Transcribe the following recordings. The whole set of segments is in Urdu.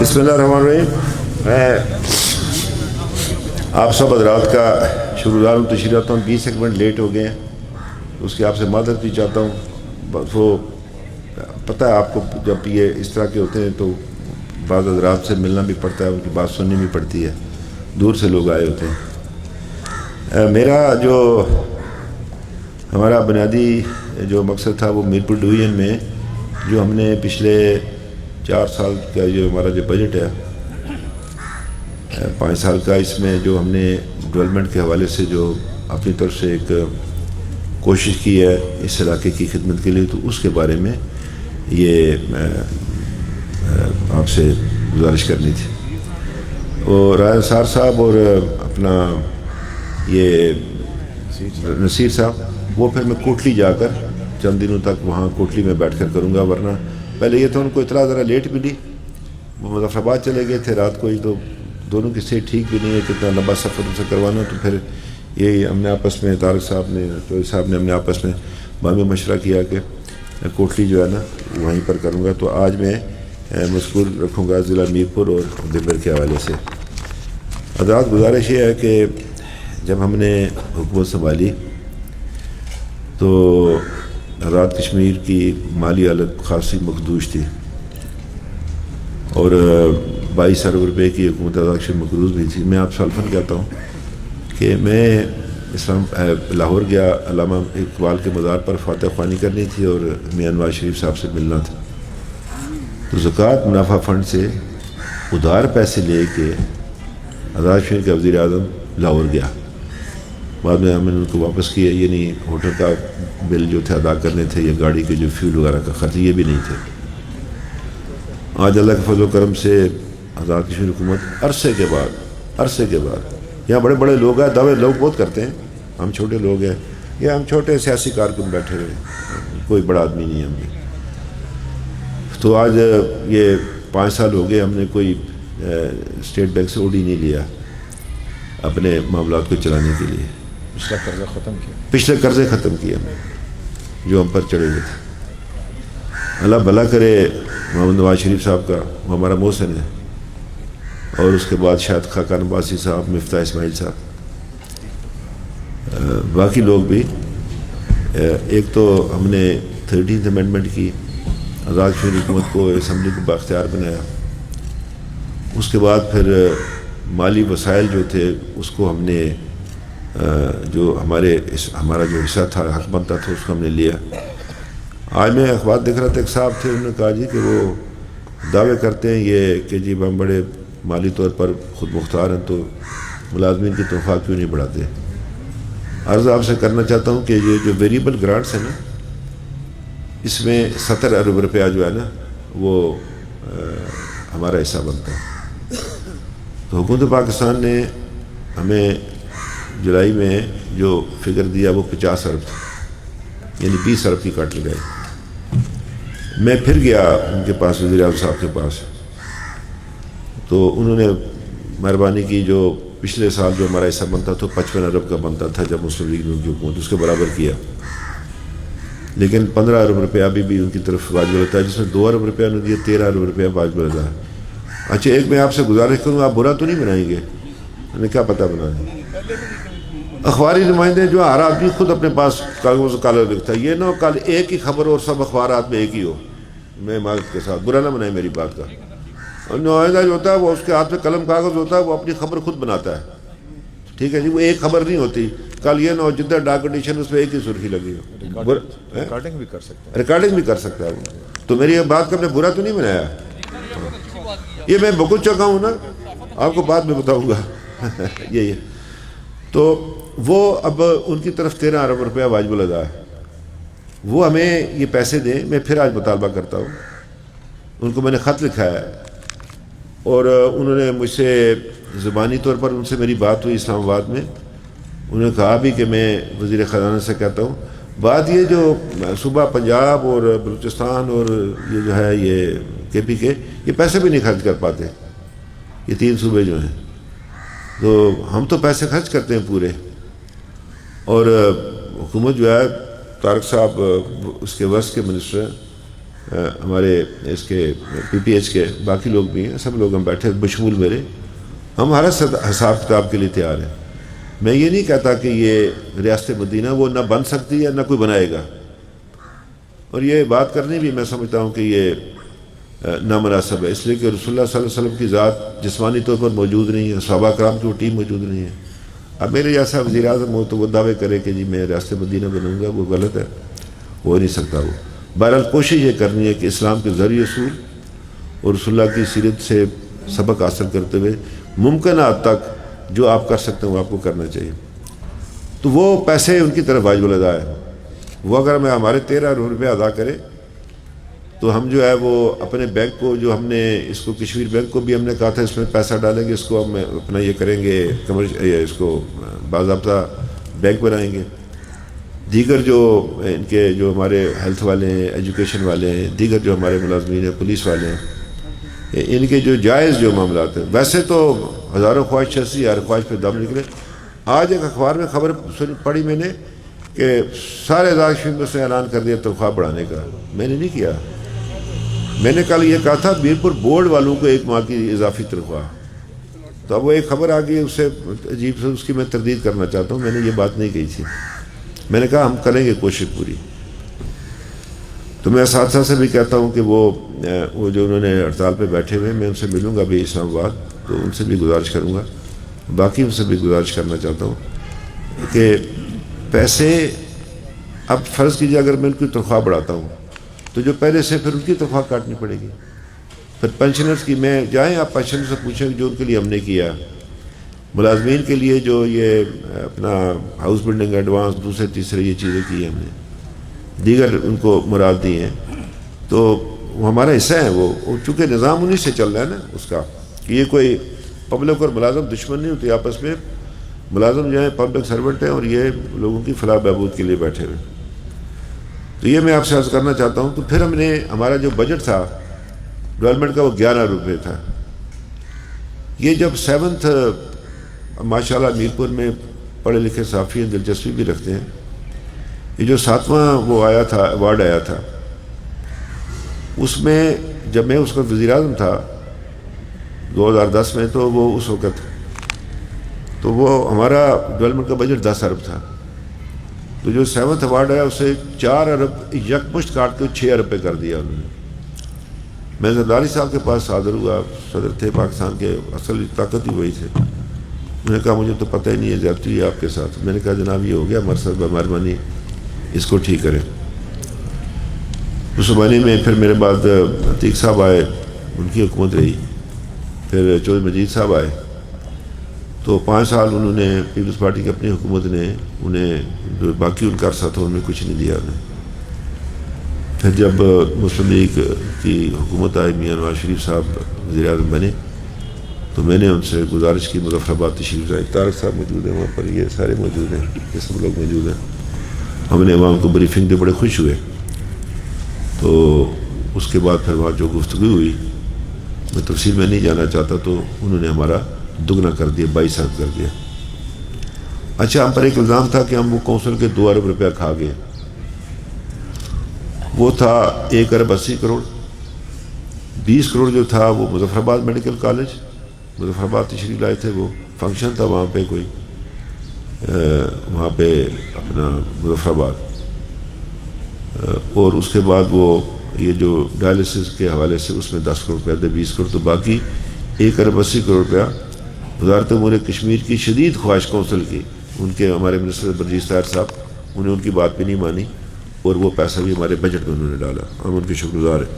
بسم اللہ الرحمن الرحیم. میں آپ سب حضرات کا شکرگزار ہوں. تشریف رکھتا ہوں. 20 سیکنڈ لیٹ ہو گئے ہیں. اس کی آپ سے معذرت بھی چاہتا ہوں. وہ پتہ ہے آپ کو جب یہ اس طرح کے ہوتے ہیں تو بعض حضرات سے ملنا بھی پڑتا ہے, ان کی بات سننی بھی پڑتی ہے. دور سے لوگ آئے ہوتے ہیں. میرا جو ہمارا بنیادی جو مقصد تھا وہ میرپور ڈویژن میں جو ہم نے پچھلے 4 سال کا جو ہمارا جو بجٹ ہے 5 سال کا, اس میں جو ہم نے ڈیولپمنٹ کے حوالے سے جو اپنی طرف سے ایک کوشش کی ہے اس علاقے کی خدمت کے لیے, تو اس کے بارے میں یہ آپ سے گزارش کرنی تھی. اور راجہ انصار صاحب اور اپنا یہ نصیر صاحب, وہ پھر میں کوٹلی جا کر چند دنوں تک وہاں کوٹلی میں بیٹھ کر کروں گا. ورنہ پہلے یہ تو ان کو اطلاع ذرا لیٹ ملی, وہ مظفر آباد چلے گئے تھے رات کو ہی, تو دونوں کی صحت ٹھیک بھی نہیں ہے, کتنا لمبا سفر ان سے کروانا. تو پھر یہی ہم نے آپس میں طارق صاحب نے چوہدری صاحب نے ہم نے آپس میں باہمی مشورہ کیا کہ کوٹلی جو ہے نا وہیں پر کروں گا. تو آج میں مذکور رکھوں گا ضلع میرپور اور دبر کے حوالے سے. حضرات گزارش یہ ہے کہ جب ہم نے حکومت سنبھالی تو آزاد کشمیر کی مالی حالت خاصی مخدوش تھی, اور 22 ارب روپے کی حکومت آزاد کشمیر مقروض بھی تھی. میں آپ سالفن کہتا ہوں کہ میں لاہور گیا, علامہ اقبال کے مزار پر فاتح خوانی کرنی تھی اور میاں نواز شریف صاحب سے ملنا تھا. تو زکوٰۃ منافع فنڈ سے ادھار پیسے لے کے آزاد کشمیر کے وزیر اعظم لاہور گیا. بعد میں ہم نے ان کو واپس کیا, یعنی ہوٹل کا بل جو تھے ادا کرنے تھے, یا گاڑی کے جو فیول وغیرہ کا خرچ, یہ بھی نہیں تھے. آج اللہ کے فضل و کرم سے آزاد کشمیر حکومت عرصے کے بعد یہاں بڑے بڑے لوگ ہیں, دعوے لوگ بہت کرتے ہیں, ہم چھوٹے لوگ ہیں, یا ہم چھوٹے سیاسی کارکن بیٹھے ہوئے, کوئی بڑا آدمی نہیں ہے ہم نے. تو آج یہ 5 سال ہو گئے ہم نے کوئی اسٹیٹ بینک سے اوڈی نہیں لیا اپنے معاملات کو چلانے کے لیے. پچھلے قرضے ختم کیے ہم نے جو ہم پر چڑھے ہوئے تھے. اللہ بھلا کرے محمد نواز شریف صاحب کا, وہ ہمارا محسن ہے, اور اس کے بعد شاید خاقان عباسی صاحب, مفتاح اسماعیل صاحب, باقی لوگ بھی. ایک تو ہم نے 13th امینڈمنٹ کی, آزاد کشمیر حکومت کو اسمبلی کو بااختیار بنایا. اس کے بعد پھر مالی وسائل جو تھے اس کو ہم نے جو ہمارا جو حصہ تھا, حق بنتا تھا, اس کو ہم نے لیا. آج میں اخبار دیکھ رہا تھا, ایک صاحب تھے, انہوں نے کہا جی کہ وہ دعوے کرتے ہیں یہ کہ جی ہم بڑے مالی طور پر خود مختار ہیں, تو ملازمین کی تنخواہ کیوں نہیں بڑھاتے. عرض آپ سے کرنا چاہتا ہوں کہ یہ جو ویریبل گرانٹس ہیں نا, اس میں 70 ارب روپیہ جو ہے نا وہ ہمارا حصہ بنتا ہے. تو حکومت پاکستان نے ہمیں جولائی میں جو فگر دیا وہ 50 ارب تھا, یعنی 20 ارب کی کٹ لگائی. میں پھر گیا ان کے پاس, وزیر اعظم صاحب کے پاس, تو انہوں نے مہربانی کی, جو پچھلے سال جو ہمارا حصہ بنتا تھا 55 ارب کا بنتا تھا جب مسلم لیگ کی حکومت, اس کے برابر کیا. لیکن 15 ارب روپیہ ابھی بھی ان کی طرف واجب ہوتا ہے, جس میں 2 ارب روپیہ انہوں نے دیا, 13 ارب روپیہ واجب ہوتا ہے. اچھا ایک میں آپ سے گزارش کروں, آپ برا تو نہیں بنائیں گے, ہمیں کیا پتہ بنائیں. اخباری نمائندے جو ہر آدمی خود اپنے پاس کاغذ و کالم لکھتا ہے, یہ نہ کل ایک ہی خبر اور سب اخبارات میں ایک ہی ہو. میں معذرت کے ساتھ برا نہ بنائیں میری بات کا. نمائندہ جو ہوتا ہے وہ اس کے ہاتھ میں قلم کاغذ ہوتا ہے, وہ اپنی خبر خود بناتا ہے, ٹھیک ہے جی. وہ ایک خبر نہیں ہوتی. کل یہ نہ ہو جدھر ڈاک کنڈیشن اس پہ ایک ہی سرخی لگی ہو. ریکارڈنگ بھی کر سکتا ہے وہ. تو میری بات کا میں برا تو نہیں بنایا, یہ میں بکل چکا ہوں نا, آپ کو بعد میں بتاؤں گا. یہی ہے. تو وہ اب ان کی طرف 13 ارب روپیہ واجب الادا ہے, وہ ہمیں یہ پیسے دیں. میں پھر آج مطالبہ کرتا ہوں, ان کو میں نے خط لکھا ہے, اور انہوں نے مجھ سے زبانی طور پر ان سے میری بات ہوئی اسلام آباد میں. انہوں نے کہا بھی کہ میں وزیر خزانہ سے کہتا ہوں, بات یہ جو صوبہ پنجاب اور بلوچستان اور یہ جو ہے یہ KP کے, یہ پیسے بھی نہیں خرچ کر پاتے, یہ 3 صوبے جو ہیں. تو ہم تو پیسے خرچ کرتے ہیں پورے, اور حکومت جو ہے طارق صاحب اس کے وس کے منسٹر ہیں, ہمارے اس کے پی پی ایچ کے باقی لوگ بھی ہیں، سب لوگ ہم بیٹھے بشمول میرے، ہم ہر حساب کتاب کے لیے تیار ہیں۔ میں یہ نہیں کہتا کہ یہ ریاست مدینہ وہ نہ بن سکتی ہے نہ کوئی بنائے گا، اور یہ بات کرنی بھی میں سمجھتا ہوں کہ یہ نامناسب ہے، اس لیے کہ رسول اللہ صلی اللہ علیہ وسلم کی ذات جسمانی طور پر موجود نہیں ہے، صحابہ کرام کی وہ ٹیم موجود نہیں ہے۔ اب میرے جیسا وزیر اعظم ہو تو وہ دعوے کرے کہ جی میں ریاست مدینہ بنوں گا، وہ غلط ہے، ہو نہیں سکتا وہ۔ بہرحال کوشش یہ کرنی ہے کہ اسلام کے ذریعے اصول اور رسول اللہ کی سیرت سے سبق حاصل کرتے ہوئے ممکنہ حد تک جو آپ کر سکتے ہیں وہ آپ کو کرنا چاہیے۔ تو وہ پیسے ان کی طرف واجب الادا ہے، وہ اگر ہمیں ہمارے 13 روپے ادا کرے تو ہم جو ہے وہ اپنے بینک کو، جو ہم نے اس کو کشمیر بینک کو بھی ہم نے کہا تھا اس میں پیسہ ڈالیں گے، اس کو ہم اپنا یہ کریں گے اس کو باضابطہ بینک بنائیں گے۔ دیگر جو ان کے جو ہمارے ہیلتھ والے ہیں، ایجوکیشن والے ہیں، دیگر جو ہمارے ملازمین ہیں، پولیس والے ہیں، ان کے جو جائز جو معاملات ہیں، ویسے تو ہزاروں خواہش چسی ہر خواہش پہ دم نکلے۔ آج ایک اخبار میں خبر پڑھی میں نے کہ سارے ادارے سے اعلان کر دیا تنخواہ بڑھانے کا، میں نے نہیں کیا۔ میں نے کل یہ کہا تھا میرپور بورڈ والوں کو 1 ماہ کی اضافی تنخواہ، تو اب وہ ایک خبر آ گئی، اس سے عجیب سے اس کی میں تردید کرنا چاہتا ہوں، میں نے یہ بات نہیں کہی تھی۔ میں نے کہا ہم کریں گے کوشش پوری۔ تو میں اساتذہ سے بھی کہتا ہوں کہ وہ جو انہوں نے ہڑتال پہ بیٹھے ہوئے، میں ان سے ملوں گا بھی اسلام آباد، تو ان سے بھی گزارش کروں گا، باقی ان سے بھی گزارش کرنا چاہتا ہوں کہ پیسے، اب فرض کیجیے اگر میں ان کی تنخواہ بڑھاتا ہوں تو جو پہلے سے پھر ان کی تنخواہ کاٹنی پڑے گی، پھر پینشنرز کی میں جائیں آپ پینشنر سے پوچھیں جو ان کے لیے ہم نے کیا، ملازمین کے لیے جو یہ اپنا ہاؤس بلڈنگ ایڈوانس دوسرے تیسرے یہ چیزیں کی ہیں ہم نے، دیگر ان کو مراد دی ہیں، تو وہ ہمارا حصہ ہے، وہ چونکہ نظام انہی سے چل رہا ہے نا اس کا، کہ یہ کوئی پبلک اور ملازم دشمن نہیں ہوتی آپس میں، ملازم جو ہے پبلک سرونٹ ہیں اور یہ لوگوں کی فلاح بہبود کے لیے بیٹھے ہوئے۔ تو یہ میں آپ سے عرض کرنا چاہتا ہوں۔ تو پھر ہم نے ہمارا جو بجٹ تھا ڈیولپمنٹ کا وہ 11 روپے تھا۔ یہ جب 7th ماشاءاللہ میرپور میں پڑھے لکھے صحافی ہیں، دلچسپی بھی رکھتے ہیں، یہ جو 7واں وہ آیا تھا ایوارڈ آیا تھا، اس میں جب میں اس وقت وزیر اعظم تھا 2010 میں، تو وہ اس وقت تو وہ ہمارا ڈیولپمنٹ کا بجٹ 10 ارب تھا، تو جو 7th ایوارڈ آیا اسے 4 ارب یکمشت کاٹ کے 6 ارب پہ کر دیا انہوں نے۔ میں زرداری صاحب کے پاس حاضر ہوا، صدر تھے پاکستان کے، اصل طاقت ہی وہی تھے۔ انہوں نے کہا مجھے تو پتہ ہی نہیں ہے، زیادتی ہے آپ کے ساتھ۔ میں نے کہا جناب یہ ہو گیا ہمارے ساتھ، مہربانی اس کو ٹھیک کریں۔ اس زمانے میں پھر میرے بعد عتیق صاحب آئے، ان کی حکومت رہی، پھر چودھری مجید صاحب آئے، تو 5 سال انہوں نے پیپلز پارٹی کی اپنی حکومت نے انہیں جو باقی ان کا عرصہ تھا ان میں کچھ نہیں دیا انہیں۔ پھر جب مسلم لیگ کی حکومت آئی، میاں نواز شریف صاحب وزیر اعظم بنے، تو میں نے ان سے گزارش کی مظفر آباد تشریف لائے، طارق صاحب موجود ہیں وہاں پر، یہ سارے موجود ہیں، یہ سب لوگ موجود ہیں۔ ہم نے عوام کو بریفنگ دی، بڑے خوش ہوئے۔ تو اس کے بعد پھر وہاں جو گفتگو ہوئی، میں تفصیل میں نہیں جانا چاہتا، تو انہوں نے ہمارا دگنا کر دیا، 22 ارب کر دیا۔ اچھا، ہم پر ایک الزام تھا کہ ہم وہ کونسل کے 2 ارب روپیہ کھا گئے، وہ تھا 1 ارب 80 کروڑ، 20 کروڑ جو تھا وہ مظفر آباد میڈیکل کالج، مظفر آباد تشریف لائے تھے، وہ فنکشن تھا وہاں پہ کوئی، وہاں پہ اپنا مظفر آباد، اور اس کے بعد وہ یہ جو ڈائلسس کے حوالے سے اس میں 10 کروڑ روپیہ تھے، 20 کروڑ، تو باقی 1 ارب 80 کروڑ روپیہ وزارت امور کشمیر کی شدید خواہش کونسل کی، ان کے ہمارے منسٹر برجیز طاہر صاحب، انہیں ان کی بات بھی نہیں مانی، اور وہ پیسہ بھی ہمارے بجٹ میں انہوں نے ڈالا، ہم ان کے شکر گزار ہیں۔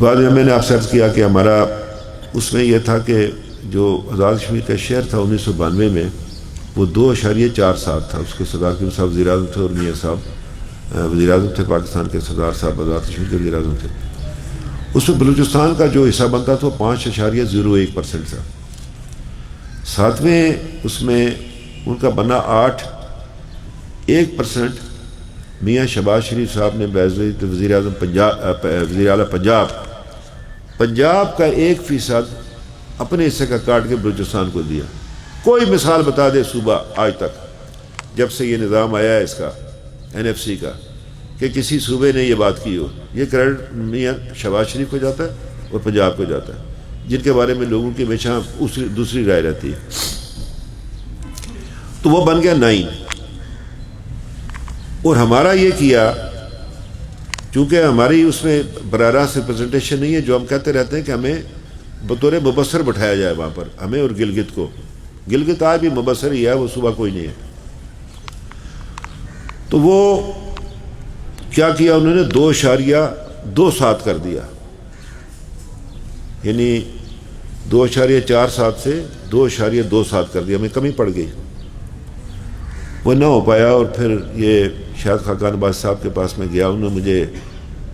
بعد میں نے آپ سے عرض کیا کہ ہمارا اس میں یہ تھا کہ جو آزاد کشمیر کا شہر تھا 1992 میں، وہ 2.47 تھا، اس کے صدر حکیم صاحب وزیر اعظم تھے، اور میاں صاحب وزیر اعظم تھے پاکستان کے، صدر صاحب آزاد کشمیر کے وزیر اعظم تھے۔ اس میں بلوچستان کا جو حصہ بنتا تھا وہ 5.01% تھا۔ 7ویں اس میں ان کا بنا 8.1%، میاں شہباز شریف صاحب نے بعزت وزیر اعظم وزیر اعلیٰ پنجاب کا 1% اپنے حصے کا کاٹ کے بلوچستان کو دیا۔ کوئی مثال بتا دے صوبہ آج تک جب سے یہ نظام آیا ہے اس کا NFC کا، کہ کسی صوبے نے یہ بات کی ہو. یہ کریڈٹ میاں شہباز شریف کو جاتا ہے اور پنجاب کو جاتا ہے، جن کے بارے میں لوگوں کی ہمیشہ دوسری رائے رہتی ہے. تو وہ بن گیا 9. اور ہمارا یہ کیا، چونکہ ہماری اس میں براہ راست ریپرزنٹیشن نہیں ہے، جو ہم کہتے رہتے ہیں کہ ہمیں بطور مبصر بٹھایا جائے وہاں پر، ہمیں اور گلگت کو. گلگت آج بھی مبصر ہی ہے، وہ صبح کوئی نہیں ہے. تو وہ کیا کیا انہوں نے 2.27 کر دیا، یعنی 2.47 سے 2.27 کر دیا، ہمیں کمی پڑ گئی. وہ نہ ہو پایا. اور پھر یہ شاہد خاقان عباس صاحب کے پاس میں گیا، انہوں نے مجھے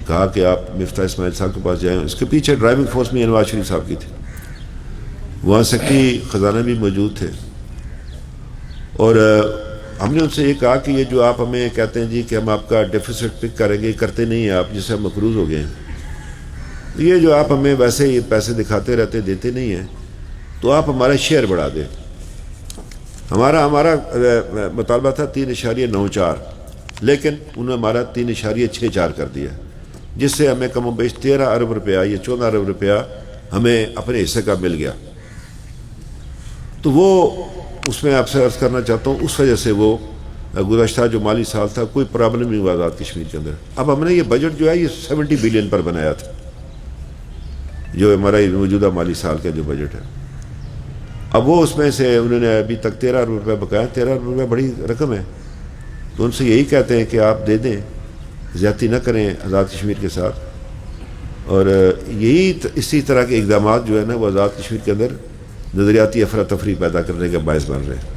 کہا کہ آپ مفتاح اسماعیل صاحب کے پاس جائیں. اس کے پیچھے ڈرائیونگ فورس میں نواز شریف صاحب کی تھی، وہاں سیکرٹری خزانہ بھی موجود تھے. اور ہم نے ان سے یہ کہا کہ یہ جو آپ ہمیں کہتے ہیں جی کہ ہم آپ کا ڈیفیسٹ پک کریں گے، کرتے نہیں ہیں آپ، جس سے ہم مقروض ہو گئے ہیں. یہ جو آپ ہمیں ویسے یہ پیسے دکھاتے رہتے دیتے نہیں ہیں، تو آپ ہمارا شیئر بڑھا دیں. ہمارا مطالبہ تھا 3.94، لیکن انہوں نے ہمارا 3.64 کر دیا، جس سے ہمیں کم و بیش 13 ارب روپیہ یا 14 ارب روپیہ ہمیں اپنے حصے کا مل گیا. تو وہ اس میں آپ سے عرض کرنا چاہتا ہوں، اس وجہ سے وہ گزشتہ جو مالی سال تھا کوئی پرابلم نہیں ہوا آزاد کشمیر کے اندر. اب ہم نے یہ بجٹ جو ہے یہ 70 بلین پر بنایا تھا، جو ہمارا موجودہ مالی سال کا جو بجٹ ہے. اب وہ اس میں سے انہوں نے ابھی تک 13 ارب روپے بقایا. 13 ارب روپے بڑی رقم ہے، تو ان سے یہی کہتے ہیں کہ آپ دے دیں، زیادتی نہ کریں آزاد کشمیر کے ساتھ. اور یہی اسی طرح کے اقدامات جو ہے نا وہ آزاد کشمیر کے اندر نظریاتی افراتفری پیدا کرنے کا باعث بن رہے ہیں.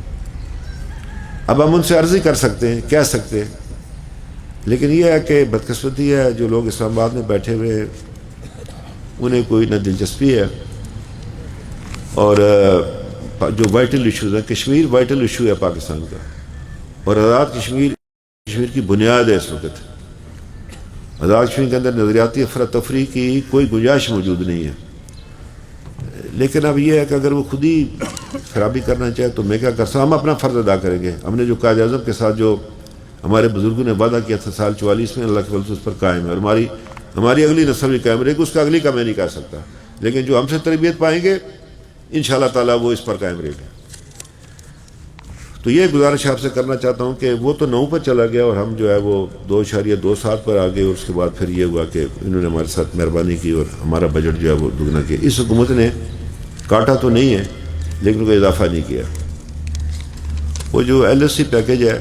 اب ہم ان سے عرضی کر سکتے ہیں، کہہ سکتے ہیں، لیکن یہ ہے کہ بدقسمتی ہے جو لوگ اسلام آباد میں بیٹھے ہوئے ہیں انہیں کوئی نہ دلچسپی ہے. اور جو وائٹل ایشوز ہیں، کشمیر وائٹل ایشو ہے پاکستان کا، اور آزاد کشمیر کی بنیاد ہے. اس وقت آزاد کشمیر کے اندر نظریاتی افراتفری کی کوئی گنجائش موجود نہیں ہے. لیکن اب یہ ہے کہ اگر وہ خود ہی خرابی کرنا چاہے تو میں کیا کر سکتا ہوں. ہم اپنا فرض ادا کریں گے. ہم نے جو قائد اعظم کے ساتھ جو ہمارے بزرگوں نے وعدہ کیا تھا سال 44 میں، اللہ کے فضل سے اس پر قائم ہے، اور ہماری اگلی نسل بھی قائم رہے گی. اس کا اگلی کا میں نہیں کہہ سکتا، لیکن جو ہم سے تربیت پائیں گے انشاءاللہ تعالیٰ وہ اس پر قائم رہے گا. تو یہ گزارش آپ سے کرنا چاہتا ہوں کہ وہ تو 9 پر چلا گیا اور ہم جو ہے وہ 2.27 پر آ گئے. اور اس کے بعد پھر یہ ہوا کہ انہوں نے ہمارے ساتھ مہربانی کی اور ہمارا بجٹ جو ہے وہ دگنا کیا. اس حکومت نے کاٹا تو نہیں ہے لیکن کوئی اضافہ نہیں کیا. وہ جو LSC پیکیج ہے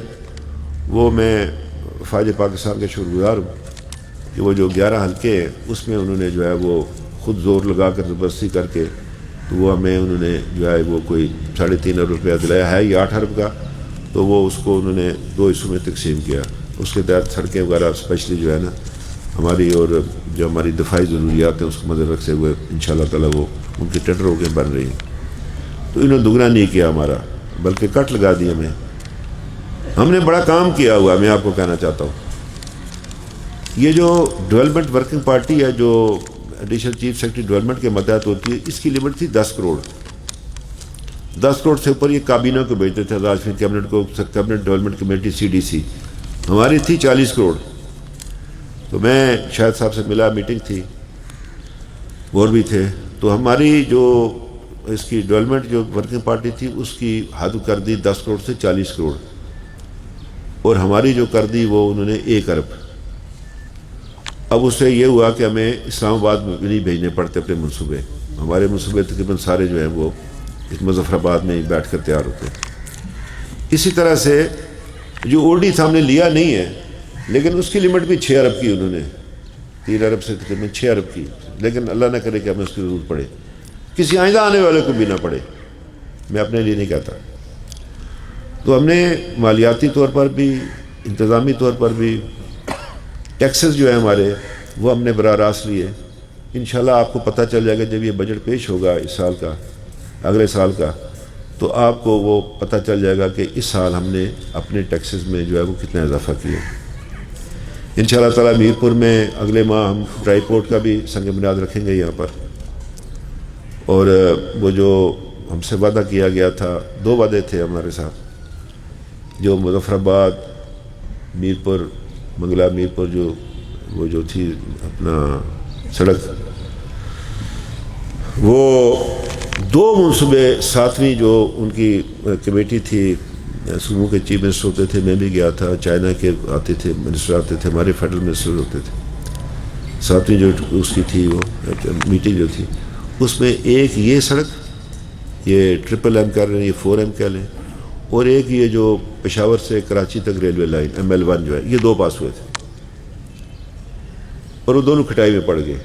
وہ میں فوج پاکستان کا شکر گزار ہوں کہ وہ جو 11 حلقے ہیں اس میں انہوں نے جو ہے وہ خود زور لگا کر زبردستی کر کے تو وہ ہمیں انہوں نے جو ہے وہ کوئی 3.5 ارب روپیہ دلایا ہے. یہ 8 ارب کا، تو وہ اس کو انہوں نے 2 حصوں میں تقسیم کیا. اس کے تحت سڑکیں وغیرہ اسپیشلی جو ہے نا ہماری اور جو ہماری دفاعی ضروریات ہیں اس کو مد رکھتے ہوئے انشاءاللہ تعالیٰ وہ ان کی ٹینڈر ہو کے بن رہی ہیں. تو انہوں نے دگنا نہیں کیا ہمارا، بلکہ کٹ لگا دی ہمیں. ہم نے بڑا کام کیا ہوا، میں آپ کو کہنا چاہتا ہوں. یہ جو ڈیولپمنٹ ورکنگ پارٹی ہے جو ایڈیشنل چیف سیکرٹری ڈیولپمنٹ کے ماتحت ہوتی ہے، اس کی لمٹ تھی 10 کروڑ. 10 کروڑ سے اوپر یہ کابینہ کو بھیجتے تھے آزاد کشمیر کیبنٹ کو، کیبنٹ ڈیولپمنٹ کمیٹی CDC. ہماری تھی 40 کروڑ. تو میں شاہد صاحب سے ملا، میٹنگ تھی، اور بھی تھے. تو ہماری جو اس کی ڈیولپمنٹ جو ورکنگ پارٹی تھی اس کی حد کر دی 10 کروڑ سے 40 کروڑ، اور ہماری جو کر دی وہ انہوں نے 1 ارب. اب اس سے یہ ہوا کہ ہمیں اسلام آباد میں نہیں بھیجنے پڑتے اپنے منصوبے. ہمارے منصوبے تقریباً سارے جو ہیں وہ اس مظفر آباد میں ہی بیٹھ کر تیار ہوتے. اسی طرح سے جو OD تھا ہم نے لیا نہیں ہے، لیکن اس کی لمٹ بھی 6 ارب کی انہوں نے، 3 ارب سے تقریباً 6 ارب کی. لیکن اللہ نہ کرے کہ ہمیں اس کی ضرورت پڑے، کسی آئندہ آنے والے کو بھی نہ پڑے، میں اپنے لیے نہیں کہتا. تو ہم نے مالیاتی طور پر بھی، انتظامی طور پر بھی، ٹیکسز جو ہیں ہمارے وہ ہم نے براہ راست لیے. انشاءاللہ آپ کو پتہ چل جائے گا جب یہ بجٹ پیش ہوگا اس سال کا، اگلے سال کا، تو آپ کو وہ پتہ چل جائے گا کہ اس سال ہم نے اپنے ٹیکسز میں جو ہے وہ کتنا اضافہ کیا. انشاءاللہ تعالیٰ میرپور میں اگلے ماہ ہم ڈرائی پورٹ کا بھی سنگ بنیاد رکھیں گے یہاں پر. اور وہ جو ہم سے وعدہ کیا گیا تھا، 2 وعدے تھے ہمارے ساتھ، جو مظفر آباد، میرپور منگلا میرپور جو وہ جو تھی اپنا سڑک، وہ 2 منصوبے 7ویں جو ان کی کمیٹی تھی، صوبوں کے چیف منسٹر ہوتے تھے، میں بھی گیا تھا، چائنا کے آتے تھے منسٹر آتے تھے، ہمارے فیڈرل منسٹر ہوتے تھے، 7ویں جو اس کی تھی وہ میٹنگ جو تھی، اس میں ایک یہ سڑک، یہ 3M کہہ رہے ہیں، یہ 4M کہہ لیں، اور ایک یہ جو پشاور سے کراچی تک ریلوے لائن ML1 جو ہے، یہ 2 پاس ہوئے تھے اور وہ دونوں کھٹائی میں پڑ گئے،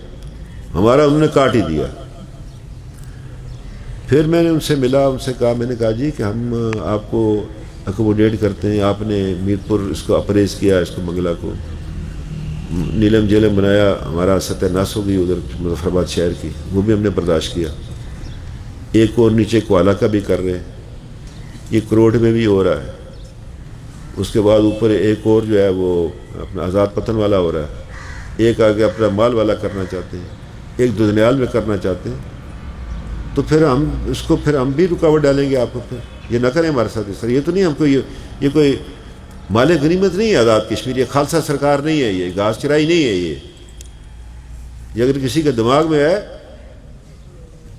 ہمارا انہوں نے کاٹ ہی دیا۔ پھر میں نے ان سے ملا، ان سے کہا، میں نے کہا جی کہ ہم آپ کو اکوموڈیٹ کرتے ہیں، آپ نے میرپور اس کو اپریز کیا، اس کو منگلا کو نیلم جیلم بنایا، ہمارا ستیہ ناس ہو گئی ادھر مظفر آباد شہر کی، وہ بھی ہم نے برداشت کیا۔ ایک اور نیچے کوالہ کا بھی کر رہے ہیں، یہ کروٹ میں بھی ہو رہا ہے، اس کے بعد اوپر ایک اور جو ہے وہ اپنا آزاد پتن والا ہو رہا ہے، ایک آگے اپنا مال والا کرنا چاہتے ہیں، ایک ددنیال میں کرنا چاہتے ہیں، تو پھر ہم اس کو پھر ہم بھی رکاوٹ ڈالیں گے آپ کو، پھر یہ نہ کریں ہمارے ساتھ اس طرح۔ یہ تو نہیں ہم کو یہ کوئی مال غنیمت نہیں ہے آزاد کشمیر، یہ خالصہ سرکار نہیں ہے، یہ گھاس چرائی نہیں ہے، یہ اگر کسی کے دماغ میں ہے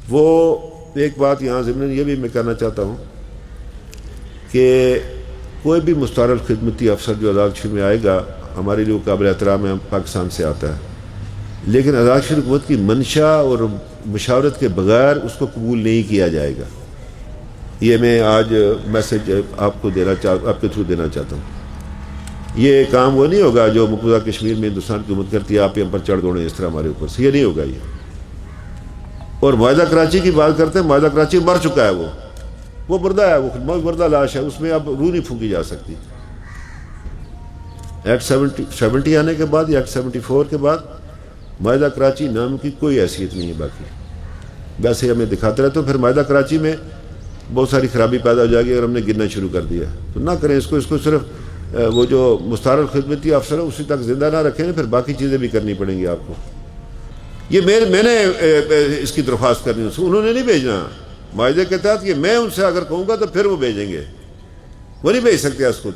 وہ ایک بات یہاں ضمن یہ بھی میں کہنا چاہتا ہوں کہ کوئی بھی مستعار الخدمتی افسر جو آزاد کشمیر میں آئے گا ہمارے لیے قابل احترام ہے، پاکستان سے آتا ہے، لیکن آزاد کشمیر حکومت کی منشا اور مشاورت کے بغیر اس کو قبول نہیں کیا جائے گا۔ یہ میں آج میسج آپ کے تھرو دینا چاہتا ہوں۔ یہ کام وہ نہیں ہوگا جو مقبوضہ کشمیر میں ہندوستان کی حکومت کرتی ہے، آپ ہی ہم پر چڑھ دوڑیں اس طرح ہمارے اوپر سے، یہ نہیں ہوگا یہ۔ اور معاہدہ کراچی کی بات کرتے ہیں، معاہدہ کراچی مر چکا ہے، وہ مردہ ہے، وہ مردہ لاش ہے، اس میں اب روح نہیں پھونکی جا سکتی۔ ایکٹ 70 آنے کے بعد یا ایکٹ 74 کے بعد معاہدہ کراچی نام کی کوئی حیثیت نہیں ہے باقی، ویسے ہمیں دکھاتے رہتے ہیں۔ پھر معاہدہ کراچی میں بہت ساری خرابی پیدا ہو جائے گی اگر ہم نے گرنا شروع کر دیا تو نہ کریں اس کو صرف وہ جو مستعار الخدمتی افسر ہے اسی تک زندہ نہ رکھیں، پھر باقی چیزیں بھی کرنی پڑیں گی آپ کو۔ یہ میں نے اس کی درخواست کرنی ہے، انہوں نے نہیں بھیجنا معاہدے کے تحت، یہ میں ان سے اگر کہوں گا تو پھر وہ بھیجیں گے، وہ نہیں بھیج سکتے اس خود۔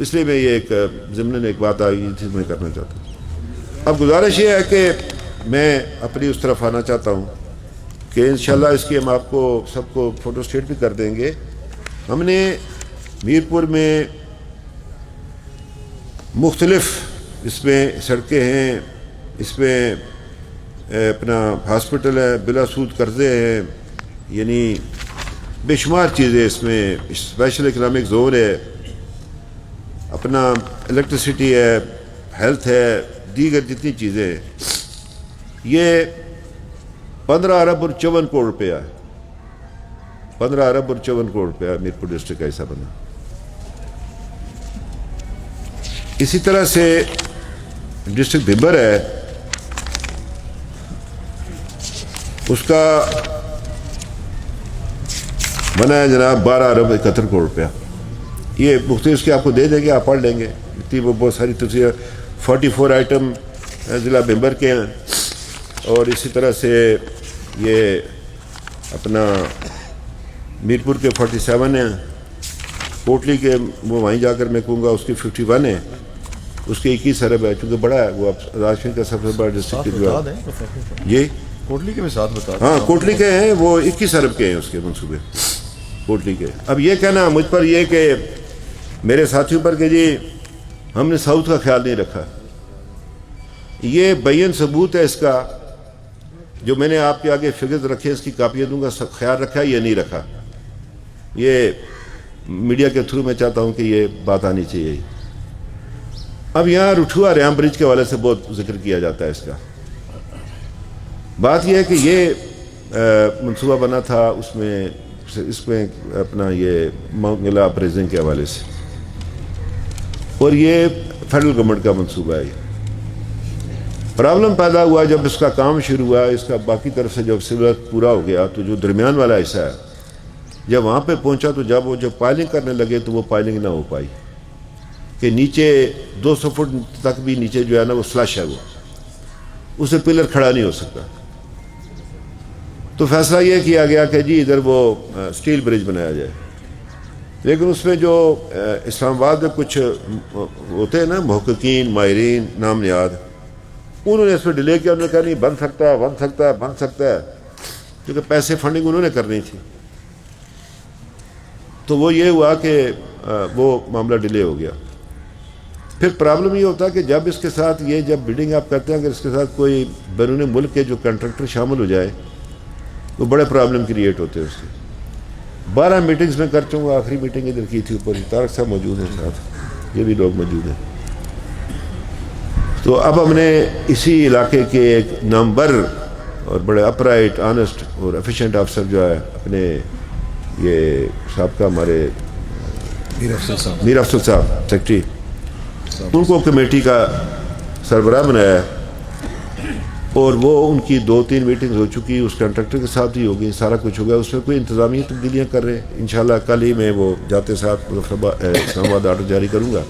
اس لیے میں یہ ایک ضمن ایک بات آئی تھی میں کرنا چاہتا ہوں۔ اب گزارش یہ ہے کہ میں اپنی اس طرف آنا چاہتا ہوں کہ انشاءاللہ اس کی ہم آپ کو سب کو فوٹو اسٹیٹ بھی کر دیں گے۔ ہم نے میرپور میں مختلف اس میں سڑکیں ہیں، اس میں اپنا ہاسپٹل ہے، بلا سود قرضے ہیں، یعنی بے شمار چیزیں اس میں، اسپیشل اکنامک زون ہے، اپنا الیکٹریسٹی ہے، ہیلتھ ہے، دیگر جتنی چیزیں ہیں۔ یہ 15 ارب اور 54 کروڑ روپیہ ہے، 15 ارب اور 54 کروڑ روپیہ میرپور ڈسٹرکٹ کا حصہ بنا۔ اسی طرح سے ڈسٹرکٹ بھبر ہے، اس کا بنا ہے جناب 12 ارب 71 کروڑ روپیہ۔ یہ مختلف کے آپ کو دے دیں گے، آپ پڑھ لیں گے، اتنی وہ بہت ساری تفصیل۔ 44 آئٹم ضلع بھبر کے ہیں، اور اسی طرح سے یہ اپنا میرپور کے 47 ہیں، کوٹلی کے وہ وہیں جا کر میں کہوں گا اس کی 51 ہے، اس کے 21 ارب ہے، چونکہ بڑا ہے وہ آزاد کشمیر کا سب سے بڑا ڈسٹرکٹ جو ہے۔ جی کوٹلی کے بھی ساتھ بتا دیں۔ ہاں کوٹلی کے ہیں، وہ 21 ارب کے ہیں اس کے منصوبے کوٹلی کے۔ اب یہ کہنا مجھ پر یہ کہ میرے ساتھیوں پر کہ جی ہم نے ساؤتھ کا خیال نہیں رکھا، یہ بین ثبوت ہے اس کا، جو میں نے آپ کے آگے فگرز رکھے اس کی کاپیاں دوں گا، خیال رکھا یا نہیں رکھا، یہ میڈیا کے تھرو میں چاہتا ہوں کہ یہ بات آنی چاہیے۔ اب یہاں رٹھوا ریام برج کے حوالے سے بہت ذکر کیا جاتا ہے اس کا۔ بات یہ ہے کہ یہ منصوبہ بنا تھا اس میں اپنا یہ منگلا اپریزنگ کے حوالے سے، اور یہ فیڈرل گورنمنٹ کا منصوبہ ہے۔ پرابلم پیدا ہوا جب اس کا کام شروع ہوا، اس کا باقی طرف سے جب سول پورا ہو گیا تو جو درمیان والا حصہ ہے جب وہاں پہ پہنچا تو جب وہ پائلنگ کرنے لگے تو وہ پائلنگ نہ ہو پائی، کہ نیچے 200 فٹ تک بھی نیچے جو ہے نا وہ سلش ہے، وہ اسے پلر کھڑا نہیں ہو سکتا۔ تو فیصلہ یہ کیا گیا کہ جی ادھر وہ اسٹیل برج بنایا جائے، لیکن اس میں جو اسلام آباد میں کچھ ہوتے ہیں نا محققین ماہرین نام نیاد، انہوں نے اس میں ڈیلے کیا. انہوں نے کہا نہیں بن سکتا ہے بن سکتا ہے بن سکتا ہے، کیونکہ پیسے فنڈنگ انہوں نے کرنی تھی. تو وہ یہ ہوا کہ وہ معاملہ ڈیلے ہو گیا. پھر پرابلم یہ ہوتا ہے کہ جب اس کے ساتھ یہ جب بلڈنگ آپ کرتے ہیں اگر اس کے ساتھ کوئی بیرون ملک کے جو کنٹریکٹر شامل ہو جائے وہ بڑے پرابلم کریٹ ہوتے ہیں اس کے. 12 میٹنگز میں کر چکا ہوں. آخری میٹنگ ادھر کی تھی اوپر طارق صاحب موجود ہیں ساتھ، یہ بھی لوگ موجود ہیں. تو اب ہم نے اسی علاقے کے ایک نامور اور بڑے اپرائٹ آنسٹ اور ایفیشینٹ افسر جو ہے اپنے یہ سابقہ ہمارے میر افضل صاحب سیکرٹری، ان کو کمیٹی کا سربراہ بنایا ہے. اور وہ ان کی 2-3 میٹنگز ہو چکی، اس کنٹریکٹر کے ساتھ ہی ہو گئی، سارا کچھ ہو گیا. اس میں کوئی انتظامی تبدیلیاں کر رہے ہیں. انشاءاللہ کل ہی میں وہ جاتے ساتھ اسلام آباد آرڈر جاری کروں گا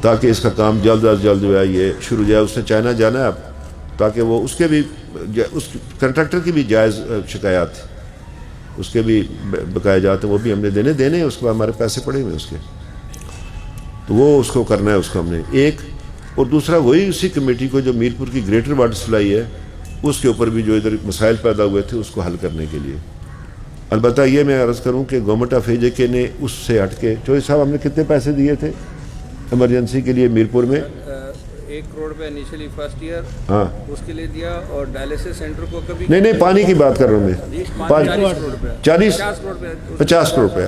تاکہ اس کا کام جلد از جلد جو ہے یہ شروع جائے. اس نے چائنا جانا ہے اب، تاکہ وہ اس کے بھی اس کنٹریکٹر کی بھی جائز شکایات اس کے بھی بقایا جاتے ہیں، وہ بھی ہم نے دینے ہیں. اس کے بعد ہمارے پیسے پڑے ہوئے اس کے، تو وہ اس کو کرنا ہے. اس کو ہم نے ایک اور دوسرا وہی اسی کمیٹی کو جو میرپور کی گریٹر واٹر سپلائی ہے اس کے اوپر بھی جو ادھر مسائل پیدا ہوئے تھے اس کو حل کرنے کے لیے. البتہ یہ میں عرض کروں کہ گورنمنٹ آف اے کے نے اس سے ہٹ کے چوہدری صاحب ہم نے کتنے پیسے دیے تھے ایمرجنسی کے لیے میرپور میں؟ 1 کروڑ روپے انیشلی فرسٹ ایئر ہاں اس کے لیے دیا. اور ڈائلیسس سینٹر کو کبھی نہیں پانی کی بات کر رہا ہوں میں. 50 کروڑ روپے